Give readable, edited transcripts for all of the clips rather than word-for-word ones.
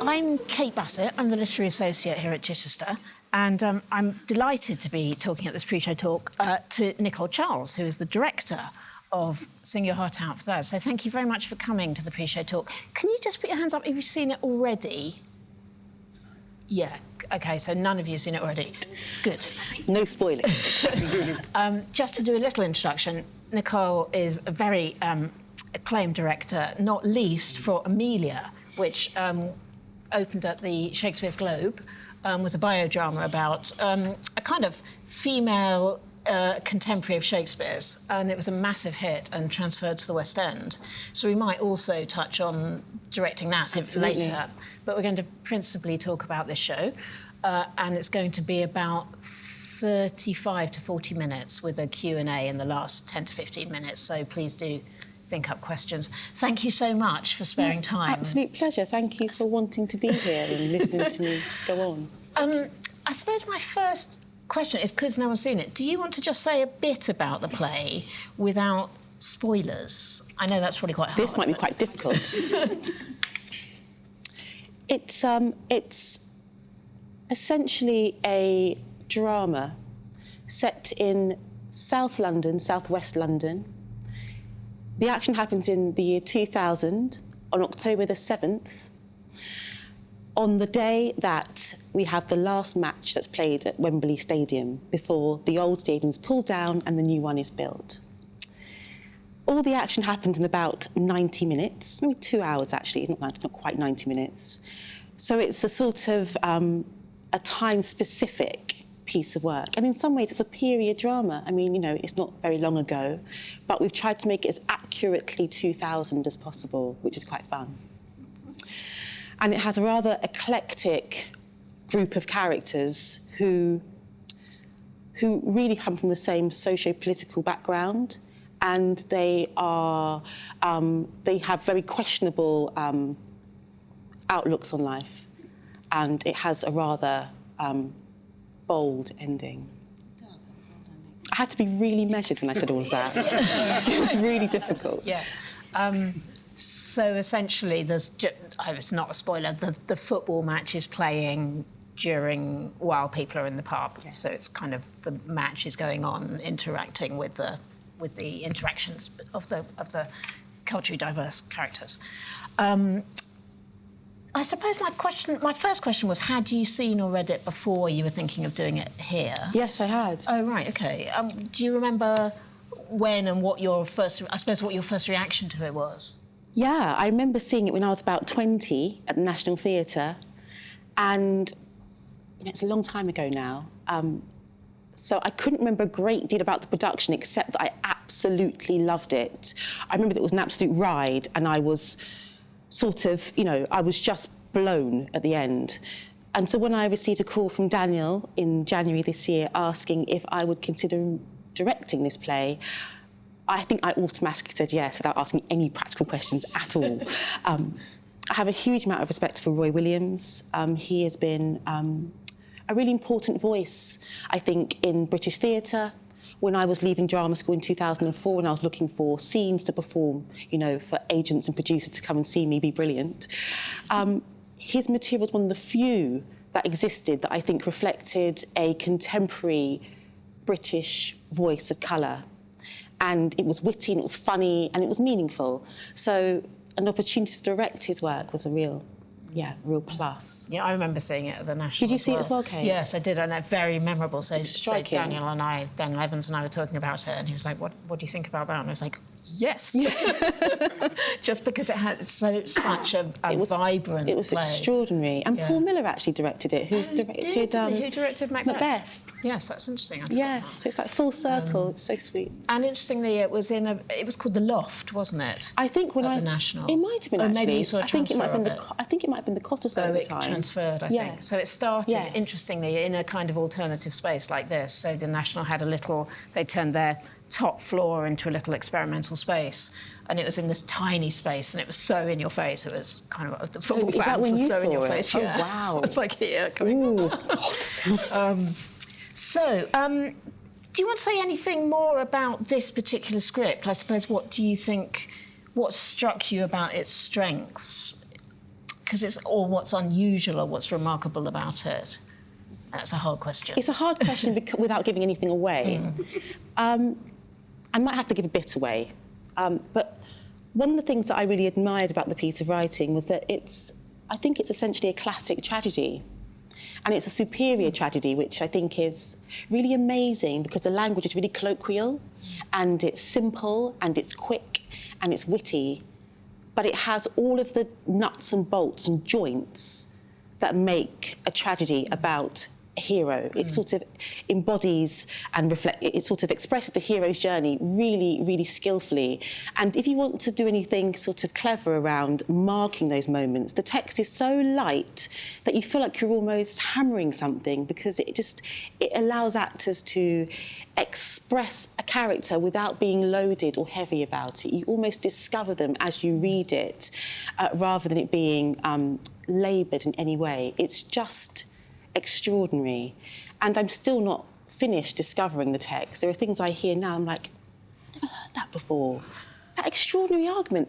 I'm Kate Bassett. I'm the literary associate here at Chichester, and I'm delighted to be talking at this pre-show talk to Nicole Charles, who is the director of Sing Your Heart Out for that. So thank you very much for coming to the pre-show talk. Can you just put your hands up if you've seen it already? Yeah, OK, so none of you have seen it already. Good. No spoiling. Just to do a little introduction, Nicole is a very acclaimed director, not least for Amelia, which opened at the Shakespeare's Globe, was a biodrama about a kind of female contemporary of Shakespeare's, and it was a massive hit and transferred to the West End. So we might also touch on directing that later, but we're going to principally talk about this show, and it's going to be about 35 to 40 minutes with a Q&A in the last 10 to 15 minutes, so please do think up questions. Thank you so much for sparing time. Absolute pleasure. Thank you for wanting to be here and listening to me go on. I suppose my first question is, because no one's seen it, do you want to just say a bit about the play without spoilers? I know that's probably quite hard. This might be quite difficult. It's essentially a drama set in South London, Southwest London. The action happens in the year 2000, on October the 7th, on the day that we have the last match that's played at Wembley Stadium before the old stadium's pulled down and the new one is built. All the action happens in about 90 minutes, maybe 2 hours actually, not quite 90 minutes. So it's a sort of a time-specific piece of work. And in some ways, it's a period drama. I mean, you know, it's not very long ago, but we've tried to make it as accurately 2000 as possible, which is quite fun. And it has a rather eclectic group of characters who really come from the same socio-political background, and they have very questionable outlooks on life, and it has a rather bold ending. It does. I had to be really measured when I said all of that. It's really difficult. Yeah. So essentially, it's not a spoiler, the football match is playing while people are in the pub. Yes. So it's kind of the match is going on, interacting with the interactions of the culturally diverse characters. I suppose my first question was, had you seen or read it before you were thinking of doing it here? Yes, I had. Oh, right, OK. Do you remember when and what your first reaction to it was? Yeah, I remember seeing it when I was about 20 at the National Theatre, and it's a long time ago now. So I couldn't remember a great deal about the production, except that I absolutely loved it. I remember that it was an absolute ride, and I was sort of, I was just blown at the end. And so when I received a call from Daniel in January this year asking if I would consider directing this play, I think I automatically said yes without asking any practical questions at all. I have a huge amount of respect for Roy Williams. He has been a really important voice, I think, in British theatre. When I was leaving drama school in 2004, when I was looking for scenes to perform, for agents and producers to come and see me be brilliant, his material was one of the few that existed that I think reflected a contemporary British voice of colour. And it was witty, and it was funny, and it was meaningful. So an opportunity to direct his work was a real plus. Yeah, I remember seeing it at the National. Did you see it as well, Kate? Yes, I did, and it's very memorable. So striking. Daniel Evans and I were talking about it, and he was like, what do you think about that? And I was like, yes. Just because it had such a vibrant It was play. Extraordinary. And Paul Miller actually directed it, who directed Macbeth. Yes, that's interesting. So it's like full circle. It's so sweet. And interestingly, it was called The Loft, wasn't it? I think when at the National. It might have been, or actually. Maybe you saw a transfer I think it might have been the Cottesloe at the time. It transferred, I think. So it started, interestingly, in a kind of alternative space like this. So the National had they turned their top floor into a little experimental space, and it was in this tiny space, and it was so in your face. It was kind of the football fans were so in your face. Oh, wow. It's like here coming. So, do you want to say anything more about this particular script? I suppose, what struck you about its strengths? because it's or what's unusual or what's remarkable about it? That's a hard question. It's a hard question without giving anything away. I might have to give a bit away, but one of the things that I really admired about the piece of writing was that I think it's essentially a classic tragedy. And it's a superior tragedy, which I think is really amazing because the language is really colloquial and it's simple and it's quick and it's witty, but it has all of the nuts and bolts and joints that make a tragedy about a hero. It sort of embodies and it sort of expresses the hero's journey really, really skillfully. And if you want to do anything sort of clever around marking those moments, the text is so light that you feel like you're almost hammering something because it allows actors to express a character without being loaded or heavy about it. You almost discover them as you read it, rather than it being laboured in any way. It's just extraordinary. And I'm still not finished discovering the text. There are things I hear now, I'm like, I've never heard that before. That extraordinary argument,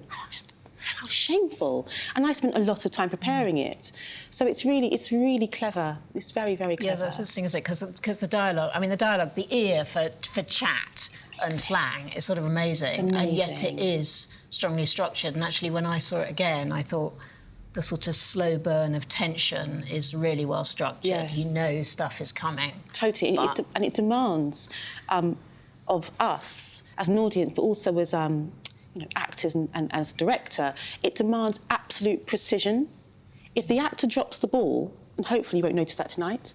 how shameful. And I spent a lot of time preparing it. So it's really clever. It's very, very clever. Yeah, that's interesting, isn't it? Because the dialogue, the ear for chat and slang is sort of amazing. And yet it is strongly structured. And actually, when I saw it again, I thought, the sort of slow burn of tension is really well structured. Yes. You know stuff is coming. Totally, and it demands of us as an audience, but also as actors and as director, it demands absolute precision. If the actor drops the ball, and hopefully you won't notice that tonight,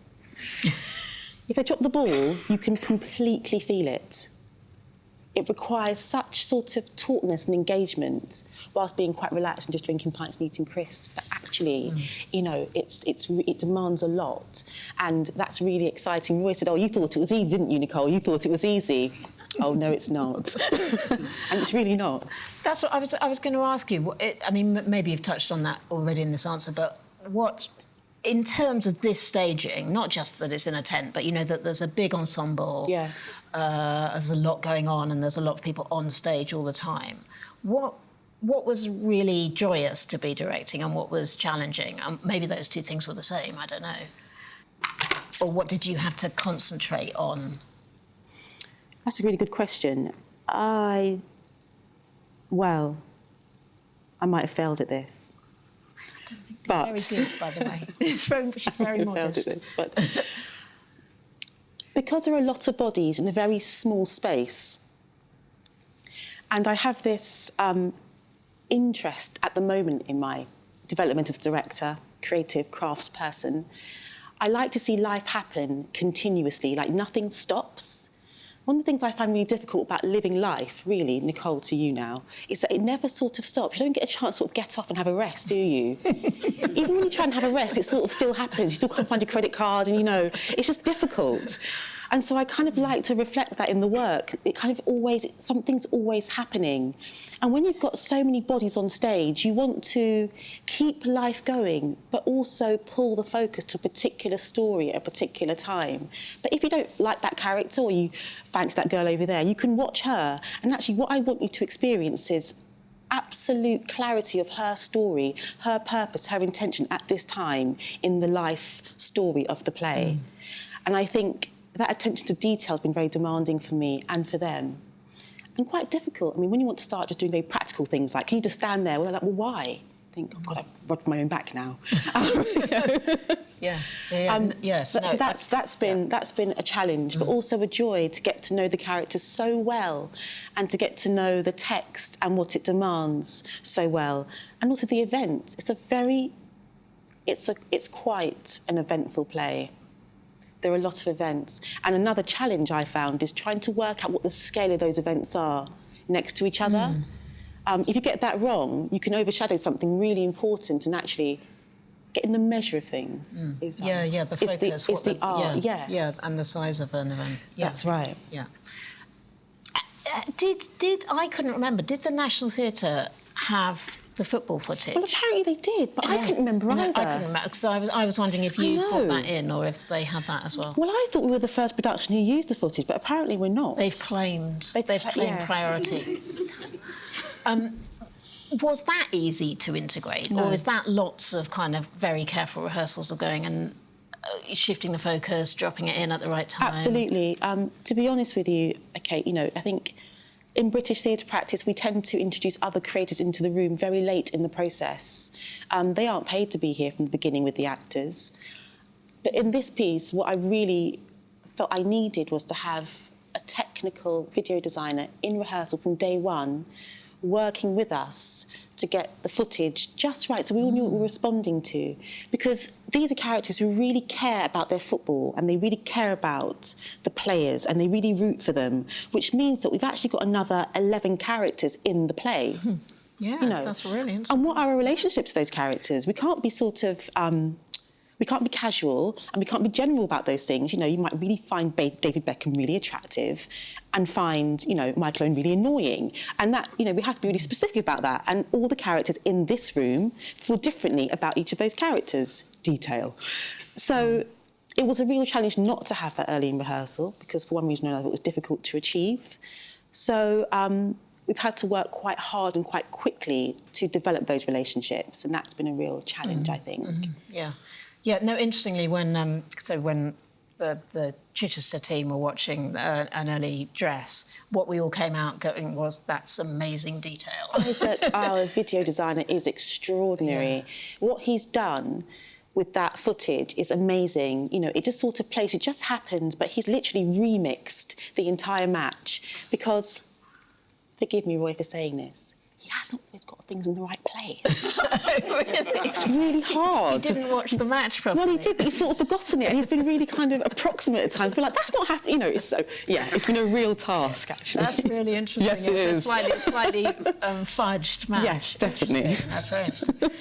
if they drop the ball, you can completely feel it. It requires such sort of tautness and engagement whilst being quite relaxed and just drinking pints and eating crisps. But actually, it demands a lot. And that's really exciting. Roy said, oh, you thought it was easy, didn't you, Nicole? You thought it was easy. Oh, no, it's not. And it's really not. That's what I was going to ask you. Maybe you've touched on that already in this answer, but what... In terms of this staging, not just that it's in a tent, but, that there's a big ensemble. Yes. There's a lot going on and there's a lot of people on stage all the time. What was really joyous to be directing and what was challenging? Maybe those two things were the same, I don't know. Or what did you have to concentrate on? That's a really good question. I might have failed at this. It's very good, by the way. It's very modest. This, but because there are a lot of bodies in a very small space, and I have this interest at the moment in my development as director, creative craftsperson, I like to see life happen continuously, like nothing stops. One of the things I find really difficult about living life, really, Nicole, to you now, is that it never sort of stops. You don't get a chance to sort of get off and have a rest, do you? Even when you try and have a rest, it sort of still happens. You still can't find your credit card and, it's just difficult. And so I kind of like to reflect that in the work. It kind of something's always happening. And when you've got so many bodies on stage, you want to keep life going, but also pull the focus to a particular story at a particular time. But if you don't like that character or you fancy that girl over there, you can watch her. And actually what I want you to experience is absolute clarity of her story, her purpose, her intention at this time in the life story of the play. And I think that attention to detail has been very demanding for me and for them. And quite difficult. When you want to start just doing very practical things, like, can you just stand there? Well, they're like, well, why? I think, oh, God, I've rod for my own back now. Yes. So that's been a challenge, but also a joy to get to know the characters so well and to get to know the text and what it demands so well. And also the event. It's quite an eventful play. There are a lot of events. And another challenge I found is trying to work out what the scale of those events are next to each other. If you get that wrong, you can overshadow something really important and actually getting the measure of things. The focus. Is the art, yes. Yeah, and the size of an event. Yeah. That's right. Yeah. I couldn't remember, did the National Theatre have the football footage? Well, apparently they did, but I couldn't remember either. I couldn't remember, because I was wondering if you brought that in or if they had that as well. Well, I thought we were the first production who used the footage, but apparently we're not. They've claimed priority. Was that easy to integrate? No. Or is that lots of kind of very careful rehearsals of going and shifting the focus, dropping it in at the right time? Absolutely. To be honest with you, Kate, you know, I think in British theatre practice, we tend to introduce other creators into the room very late in the process. They aren't paid to be here from the beginning with the actors. But in this piece, what I really felt I needed was to have a technical video designer in rehearsal from day one, working with us to get the footage just right, so we all knew what we were responding to. Because these are characters who really care about their football, and they really care about the players, and they really root for them, which means that we've actually got another 11 characters in the play. Yeah, you know, that's really interesting. And what are our relationships to those characters? We can't be sort of... we can't be casual and we can't be general about those things. You know, you might really find David Beckham really attractive and find, you know, Michael Owen really annoying. And that, you know, we have to be really specific about that. And all the characters in this room feel differently about each of those characters' detail. So it was a real challenge not to have that early in rehearsal because for one reason or another it was difficult to achieve. So we've had to work quite hard and quite quickly to develop those relationships. And that's been a real challenge, I think. Yeah. Yeah, no, interestingly, when the Chichester team were watching an early dress, what we all came out going was, that's amazing detail. I said, our video designer is extraordinary. Yeah. What he's done with that footage is amazing. You know, it just sort of plays, it just happened, but he's literally remixed the entire match because, forgive me, Roy, for saying this, he hasn't always got things in the right place. Really? It's really hard. He didn't watch the match properly. Well, he did, but he's sort of forgotten it, and he's been really kind of approximate at times. Feel like that's not happening. You know, it's so yeah. It's been a real task, actually. That's really interesting. Yes, it is. A slightly fudged match. Yes, definitely. That's very interesting.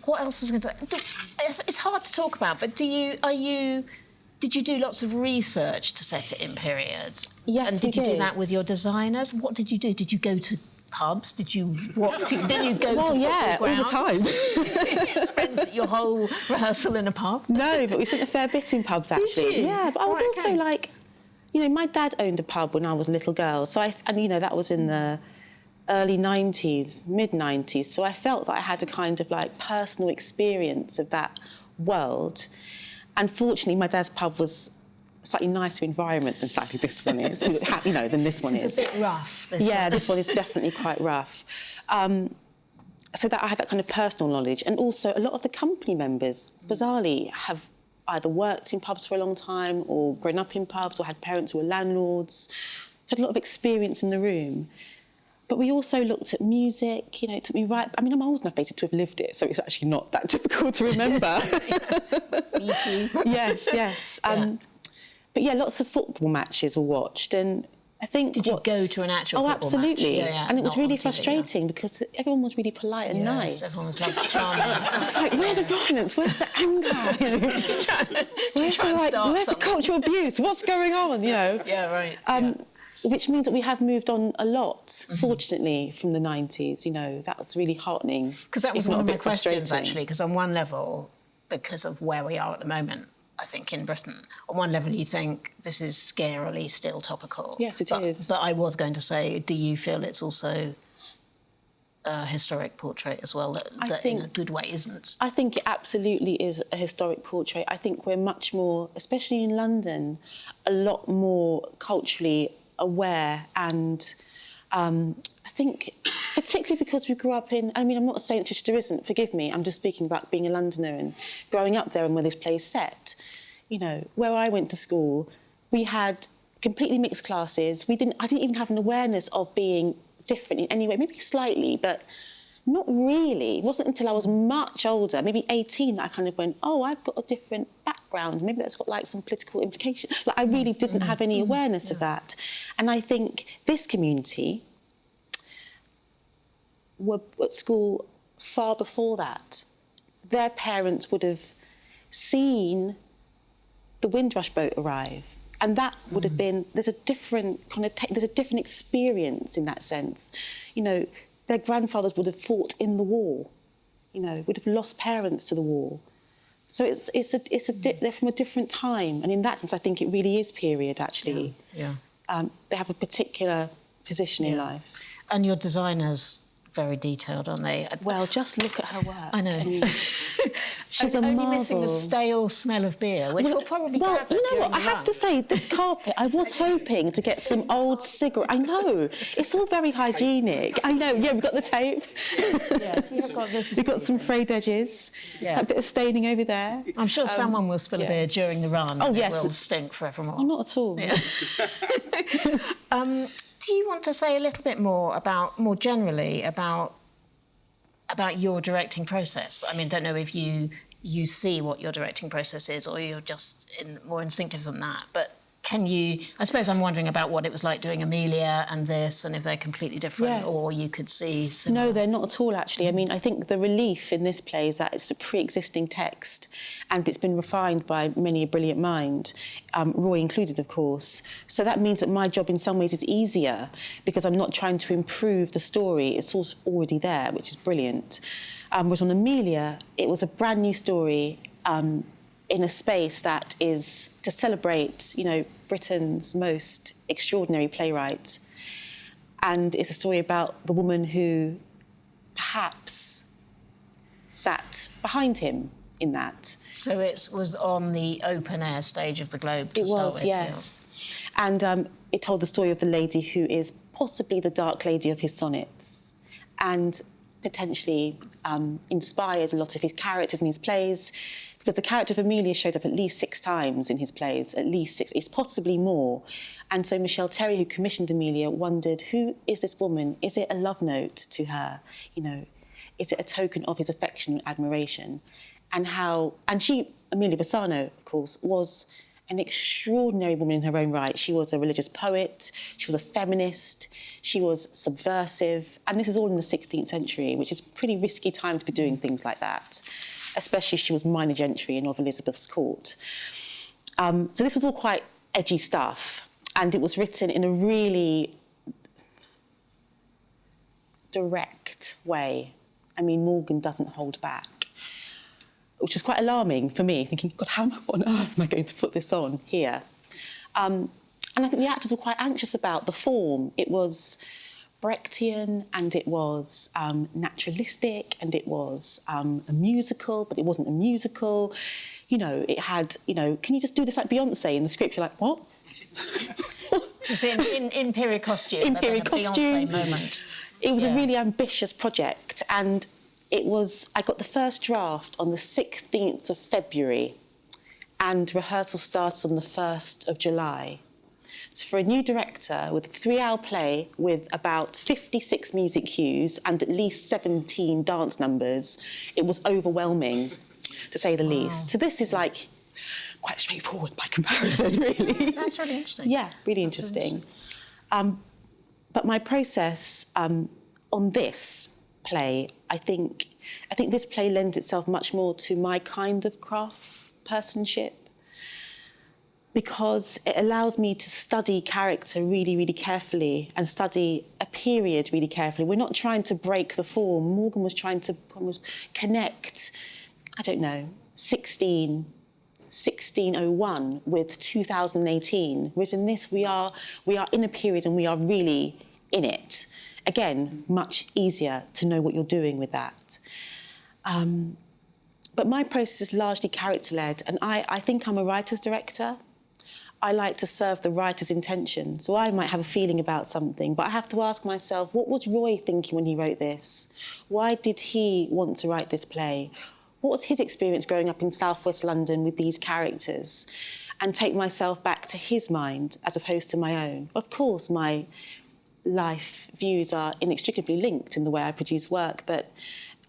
What else was I going to say? It's hard to talk about, but did you do lots of research to set it in periods? Yes, and did you do that with your designers? What did you do? Did you go to pubs? Did you go to football grounds? All the time. Did you spend your whole rehearsal in a pub? No, but we spent a fair bit in pubs, actually. Did you? Yeah, but I was Right, also okay. like, you know, my dad owned a pub when I was a little girl, so you know, that was in the early 90s, mid-90s, so I felt that I had a kind of like personal experience of that world. And fortunately, my dad's pub was a slightly nicer environment than sadly this one is, you know, than this one is. It's a bit rough. This one is definitely quite rough. So that I had that kind of personal knowledge. And also, a lot of the company members, bizarrely, have either worked in pubs for a long time or grown up in pubs or had parents who were landlords. Had a lot of experience in the room. But we also looked at music, you know, it took me right... I mean, I'm old enough basically to have lived it, so it's actually not that difficult to remember. Me too. Yes. Yeah. But yeah, lots of football matches were watched, and I think... Did you go to an actual football absolutely. match? Yeah, and it was not really on TV, frustrating because everyone was really polite and nice. Everyone was like charming. I was like, where's the violence? Where's the anger? You know? Where's the cultural abuse? What's going on? You know? Yeah, right. Which means that we have moved on a lot, fortunately, from the 90s. You know, that was really heartening. Because that was if one not of a my bit questions, frustrating. actually, because on one level, because of where we are at the moment, I think, in Britain, on one level you think this is scarily still topical. Yes, it is. But I was going to say, do you feel it's also a historic portrait as well, that in a good way isn't? I think it absolutely is a historic portrait. I think we're much more, especially in London, a lot more culturally aware, and I think particularly because we grew up in... I mean, I'm not saying Chichester isn't, forgive me, I'm just speaking about being a Londoner and growing up there and where this play is set. You know, where I went to school, we had completely mixed classes. I didn't even have an awareness of being different in any way, maybe slightly, but not really. It wasn't until I was much older, maybe 18, that I kind of went, oh, I've got a different background. Maybe that's got, like, some political implications. Like, I really didn't have any awareness of that. And I think this community were at school far before that. Their parents would have seen the Windrush boat arrive, and that would have been... There's a different experience in that sense. You know, their grandfathers would have fought in the war, you know, would have lost parents to the war. So they're from a different time, and in that sense, I think it really is period, actually. Yeah. They have a particular position in life. And your designers very detailed, aren't they? Well, just look at her work. I know. She's a only marvel. missing the stale smell of beer, which will probably gather you know during what? I the have run. to say, this carpet, I was hoping to get some old cigarette. I know, it's all very hygienic. I know, yeah, we've got the tape. Yeah, you have got this. We've got some frayed edges, Yeah. a bit of staining over there. I'm sure someone will spill a beer during the run. Oh, and yes. It will stink forevermore. Oh, not at all. Yeah. Do you want to say a little bit more generally about your directing process? I mean, don't know if you see what your directing process is, or you're just more instinctive than that. But can you? I suppose I'm wondering about what it was like doing Amelia and this, and if they're completely different, Yes. or you could see similar. No, they're not at all, actually. I mean, I think the relief in this play is that it's a pre-existing text and it's been refined by many a brilliant mind, Roy included, of course. So that means that my job in some ways is easier because I'm not trying to improve the story. It's all already there, which is brilliant. Whereas on Amelia, it was a brand new story in a space that is to celebrate, you know, Britain's most extraordinary playwright. And it's a story about the woman who perhaps sat behind him in that. So it was on the open-air stage of the Globe to start with? Yes. And it told the story of the lady who is possibly the dark lady of his sonnets and potentially inspired a lot of his characters in his plays, because the character of Amelia shows up at least 6 times in his plays, at least 6, it's possibly more. And so Michelle Terry, who commissioned Amelia, wondered, who is this woman? Is it a love note to her? You know, is it a token of his affection and admiration? And she, Amelia Bassano, of course, was an extraordinary woman in her own right. She was a religious poet, she was a feminist, she was subversive, and this is all in the 16th century, which is a pretty risky time to be doing things like that, especially she was minor gentry in of Elizabeth's court. So this was all quite edgy stuff, and it was written in a really direct way. I mean, Morgan doesn't hold back, which was quite alarming for me, thinking, God, how on earth am I going to put this on here? And I think the actors were quite anxious about the form. It was Brechtian, and it was naturalistic, and it was a musical, but it wasn't a musical. You know, it had, you know, can you just do this like Beyonce in the script? You're like, what? Just in period costume. In period costume. Beyonce moment. It was a really ambitious project, and I got the first draft on the 16th of February, and rehearsal starts on the 1st of July. So for a new director with a 3-hour play with about 56 music cues and at least 17 dance numbers, it was overwhelming, to say the least. So this is like quite straightforward by comparison, really. That's really interesting. Yeah, really interesting. But my process on this play, I think this play lends itself much more to my kind of craft personship, because it allows me to study character really, really carefully and study a period really carefully. We're not trying to break the form. Morgan was trying to almost connect, I don't know, 1601 with 2018, whereas in this we are in a period and we are really in it. Again, much easier to know what you're doing with that. But my process is largely character-led, and I think I'm a writer's director. I like to serve the writer's intention. So I might have a feeling about something, but I have to ask myself, what was Roy thinking when he wrote this? Why did he want to write this play? What was his experience growing up in southwest London with these characters? And take myself back to his mind as opposed to my own. Of course, my life views are inextricably linked in the way I produce work, but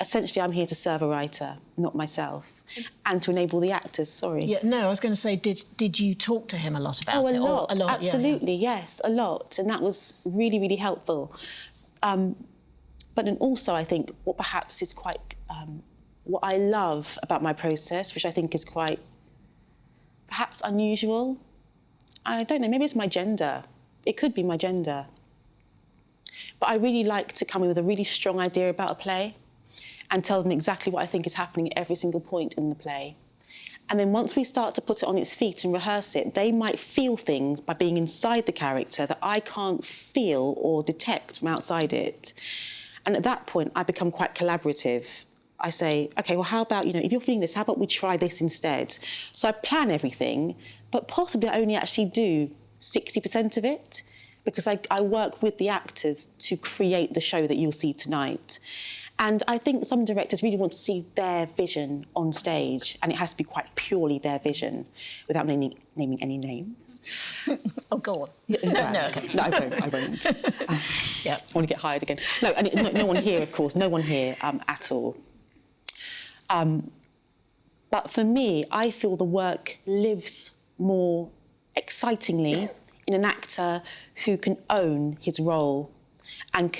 essentially I'm here to serve a writer, not myself, and to enable the actors, sorry. Yeah, no, I was going to say, did you talk to him a lot about it? A lot, absolutely, yeah. Yes, a lot, and that was really, really helpful. But then also I think what perhaps is quite, what I love about my process, which I think is quite perhaps unusual, I don't know, maybe it's my gender. It could be my gender. But I really like to come in with a really strong idea about a play and tell them exactly what I think is happening at every single point in the play. And then once we start to put it on its feet and rehearse it, they might feel things by being inside the character that I can't feel or detect from outside it. And at that point, I become quite collaborative. I say, OK, well, how about, if you're feeling this, how about we try this instead? So I plan everything, but possibly I only actually do 60% of it, because I work with the actors to create the show that you'll see tonight. And I think some directors really want to see their vision on stage, and it has to be quite purely their vision, without naming any names. Oh, go on. No, okay. No, I won't. Yeah. I want to get hired again. No, and no one here, of course, no one here at all. But for me, I feel the work lives more excitingly in an actor who can own his role and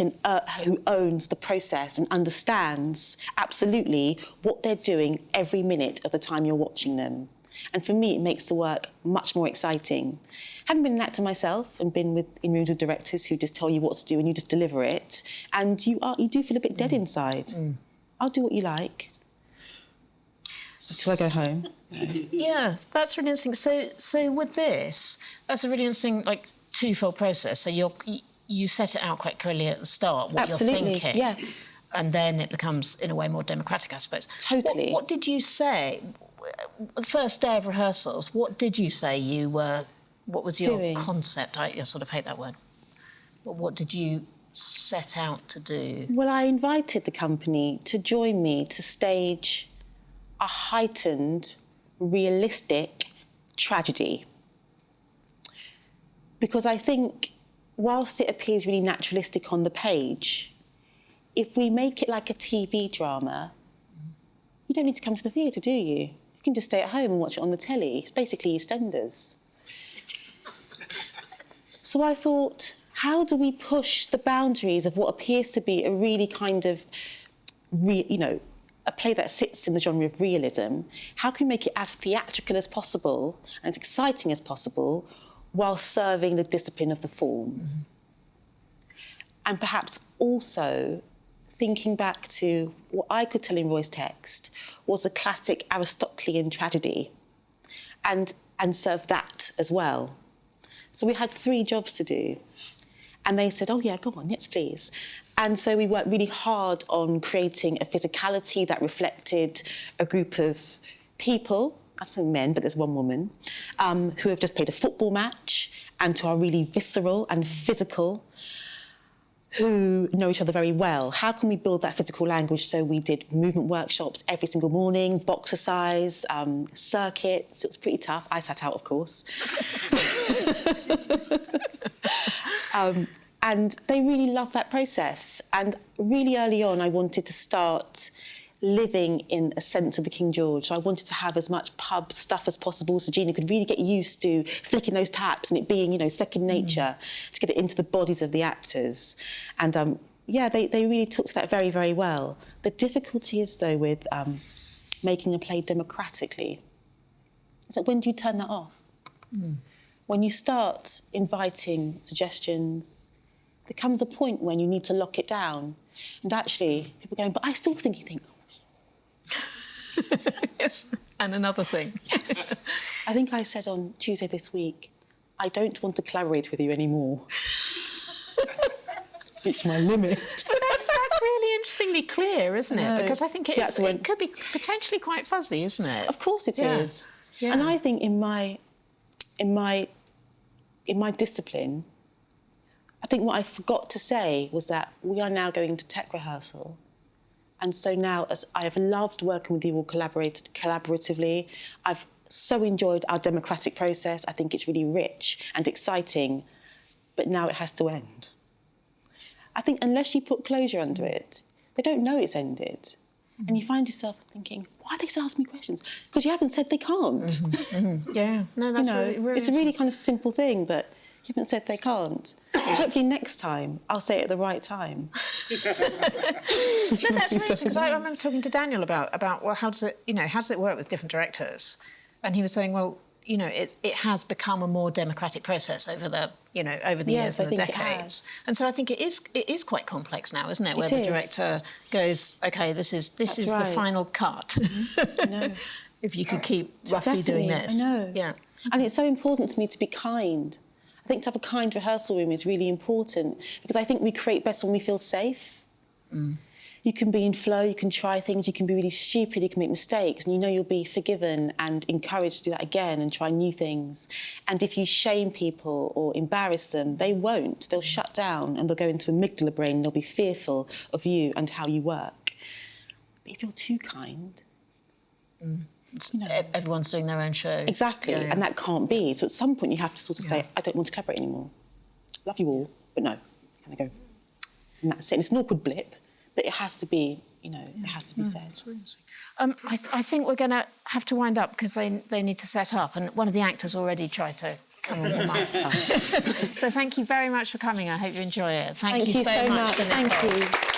who owns the process and understands absolutely what they're doing every minute of the time you're watching them. And for me, it makes the work much more exciting. Having been an actor myself and been in rooms with directors who just tell you what to do and you just deliver it, and you do feel a bit dead inside. I'll do what you like until I go home. Yeah, that's really interesting. So with this, that's a really interesting, twofold process. So you set it out quite clearly at the start, what Absolutely, you're thinking. Yes. And then it becomes, in a way, more democratic, I suppose. Totally. What did you say? The first day of rehearsals, what did you say what was your doing? Concept? I sort of hate that word. But what did you set out to do? Well, I invited the company to join me to stage a heightened, realistic tragedy. Because I think, whilst it appears really naturalistic on the page, if we make it like a TV drama, you don't need to come to the theatre, do you? You can just stay at home and watch it on the telly. It's basically EastEnders. So I thought, how do we push the boundaries of what appears to be a really kind of, a play that sits in the genre of realism? How can we make it as theatrical as possible and as exciting as possible while serving the discipline of the form? And perhaps also thinking back to what I could tell in Roy's text was the classic Aristotelian tragedy, and serve that as well. So we had 3 jobs to do. And they said, oh, yeah, go on, yes, please. And so we worked really hard on creating a physicality that reflected a group of people, that's men, but there's one woman, who have just played a football match and who are really visceral and physical, who know each other very well. How can we build that physical language? So we did movement workshops every single morning, boxercise, circuits. It was pretty tough. I sat out, of course. And they really loved that process. And really early on, I wanted to start living in a sense of the King George. So I wanted to have as much pub stuff as possible so Gina could really get used to flicking those taps and it being, second nature, to get it into the bodies of the actors. And, they really took to that very, very well. The difficulty is, though, with making a play democratically, is that when do you turn that off? When you start inviting suggestions, there comes a point when you need to lock it down. And actually, people are going, but I still think, you think, Yes, and another thing. Yes. I think I said on Tuesday this week, I don't want to collaborate with you anymore. It's my limit. But that's really interestingly clear, isn't it? No. Because I think it could be potentially quite fuzzy, isn't it? Of course it is. Yeah. And I think in my discipline, I think what I forgot to say was that we are now going to tech rehearsal. And so now, as I have loved working with you all collaboratively, I've so enjoyed our democratic process. I think it's really rich and exciting, but now it has to end. I think unless you put closure under it, they don't know it's ended. And you find yourself thinking, why are they still asking me questions? Because you haven't said they can't. Yeah, no, that's really it's a really kind of simple thing, but you haven't said they can't. So hopefully next time I'll say it at the right time. No, that's really interesting, because I remember talking to Daniel about well, how does it work with different directors? And he was saying, well, it has become a more democratic process over the years and the decades. And so I think it is quite complex now, isn't it? Where the director goes, OK, this is the final cut. I know. If you could keep roughly doing this. I know. Yeah. And it's so important to me to be kind. I think to have a kind rehearsal room is really important, because I think we create best when we feel safe. You can be in flow, you can try things, you can be really stupid, you can make mistakes, and you know you'll be forgiven and encouraged to do that again and try new things. And if you shame people or embarrass them, they won't. They'll shut down and they'll go into amygdala brain and they'll be fearful of you and how you work. But if you're too kind... You know, everyone's doing their own show. Exactly, and that can't be. So at some point you have to sort of say, I don't want to collaborate anymore. Love you all, but no. Kind of go. And that's it. And it's an awkward blip, but it has to be, you know, it has to be said. I think we're going to have to wind up because they need to set up, and one of the actors already tried to come on the mic. So thank you very much for coming. I hope you enjoy it. Thank you so much. Thank you.